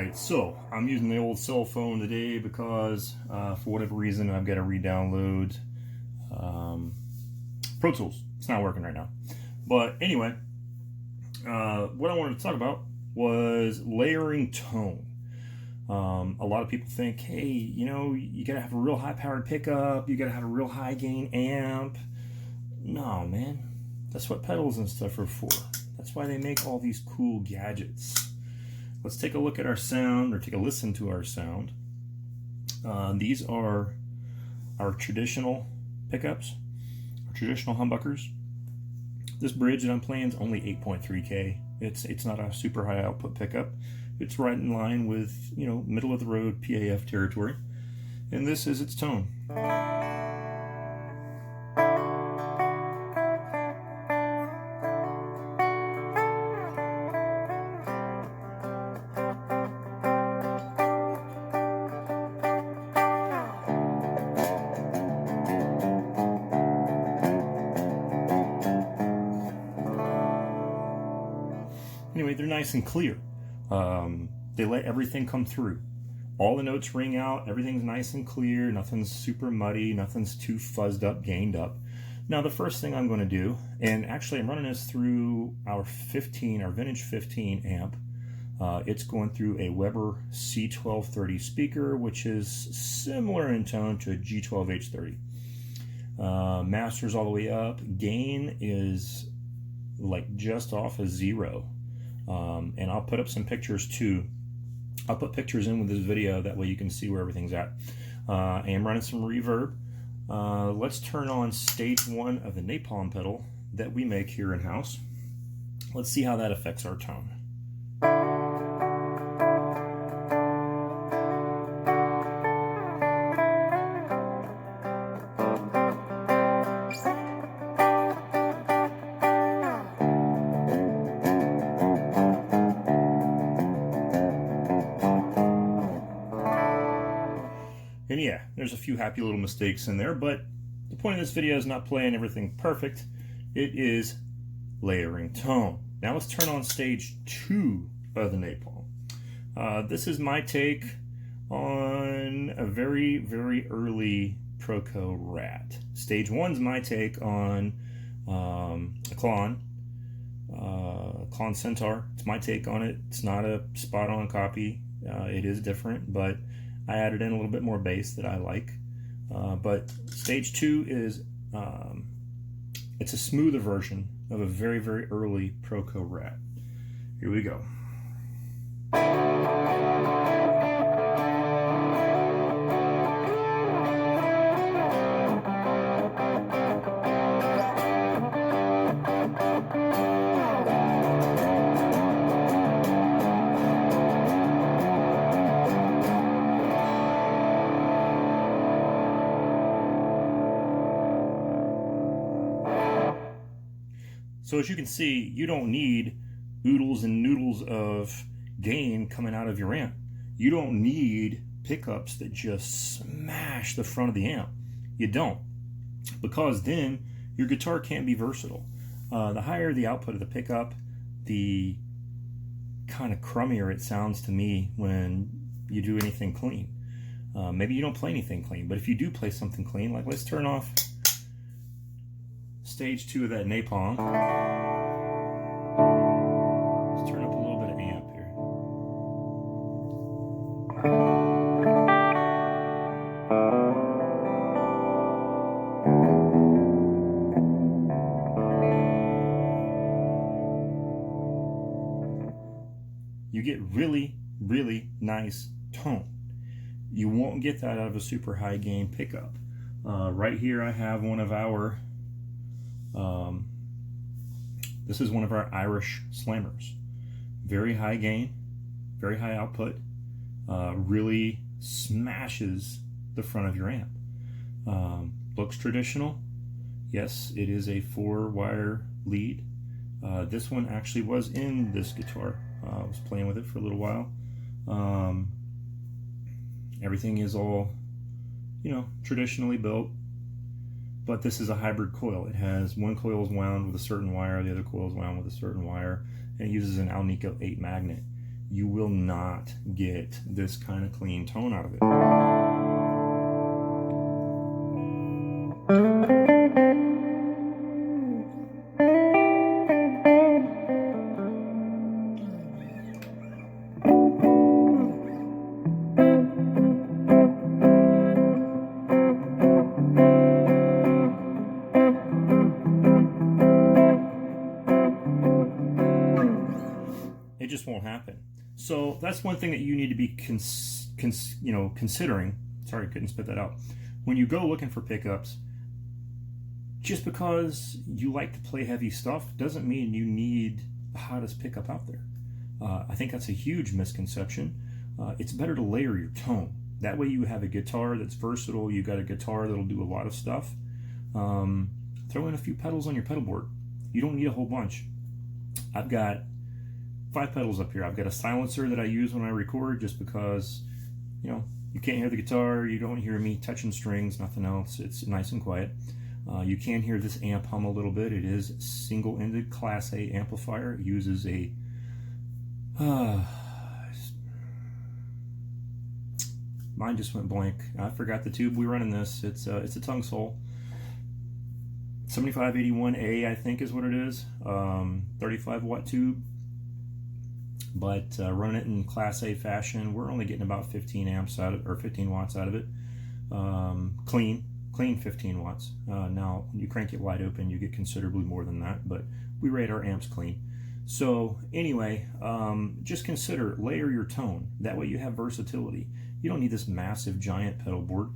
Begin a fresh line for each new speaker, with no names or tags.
Alright, so I'm using the old cell phone today because for whatever reason I've got to re-download Pro Tools. It's not working right now. But anyway, what I wanted to talk about was layering tone. A lot of people think, hey, you know, you gotta have a real high powered pickup, you gotta have a real high gain amp. No, man, that's what pedals and stuff are for. That's why they make all these cool gadgets. Let's take a look at our sound, or take a listen to our sound. These are our traditional pickups, our traditional humbuckers. This bridge that I'm playing is only 8.3K. It's not a super high output pickup. It's right in line with, you know, middle of the road PAF territory. And this is its tone. Anyway, they're nice and clear. They let everything come through. All the notes ring out, everything's nice and clear, nothing's super muddy, nothing's too fuzzed up, gained up. Now the first thing I'm going to do, and actually I'm running this through our vintage 15 amp. It's going through a Weber C1230 speaker, which is similar in tone to a G12H30. Master's all the way up. Gain is like just off of 0. And I'll put up some pictures too. I'll put pictures in with this video, that way you can see where everything's at. I am running some reverb. Let's turn on stage 1 of the Napalm pedal that we make here in house. Let's see how that affects our tone. And yeah, there's a few happy little mistakes in there, but the point of this video is not playing everything perfect. It is layering tone. Now let's turn on stage 2 of the Napalm. This is my take on a very, very early Proco Rat. Stage 1's my take on a Klon Centaur. It's my take on it. It's not a spot-on copy. It is different, but I added in a little bit more bass that I like. But stage 2 is, it's a smoother version of a very, very early Proco Rat. Here we go. So as you can see, you don't need oodles and noodles of gain coming out of your amp. You don't need pickups that just smash the front of the amp. You don't. Because then your guitar can't be versatile. The higher the output of the pickup, the kind of crummier it sounds to me when you do anything clean. Maybe you don't play anything clean, but if you do play something clean, like let's turn off stage 2 of that Napalm. Let's turn up a little bit of amp here. You get really, really nice tone. You won't get that out of a super high gain pickup. Right here I have one of our this is one of our Irish Slammers. Very high gain, very high output, really smashes the front of your amp. Looks traditional. Yes, it is a 4-wire lead. This one actually was in this guitar. I was playing with it for a little while. Everything is all, you know, traditionally built. But this is a hybrid coil. It has one coil is wound with a certain wire, the other coil is wound with a certain wire, and it uses an Alnico 8 magnet. you will not get this kind of clean tone out of it. It just won't happen. So that's one thing that you need to be considering. Sorry, I couldn't spit that out. When you go looking for pickups, just because you like to play heavy stuff doesn't mean you need the hottest pickup out there. I think that's a huge misconception. It's better to layer your tone. That way you have a guitar that's versatile. You got a guitar that'll do a lot of stuff. Throw in a few pedals on your pedal board. You don't need a whole bunch. I've got 5 pedals up here. I've got a silencer that I use when I record, just because, you can't hear the guitar, you don't hear me touching strings, nothing else. It's nice and quiet. You can hear this amp hum a little bit. It is single-ended Class A amplifier. It uses a mine just went blank. I forgot the tube we run in this. It's a Tungsol 7581A, I think is what it is. 35 watt tube. But run it in Class A fashion. We're only getting about 15 amps out of, or 15 watts out of it. Clean 15 watts. Now, when you crank it wide open, you get considerably more than that, but we rate our amps clean. So anyway, just consider layer your tone. That way you have versatility. You don't need this massive giant pedal board.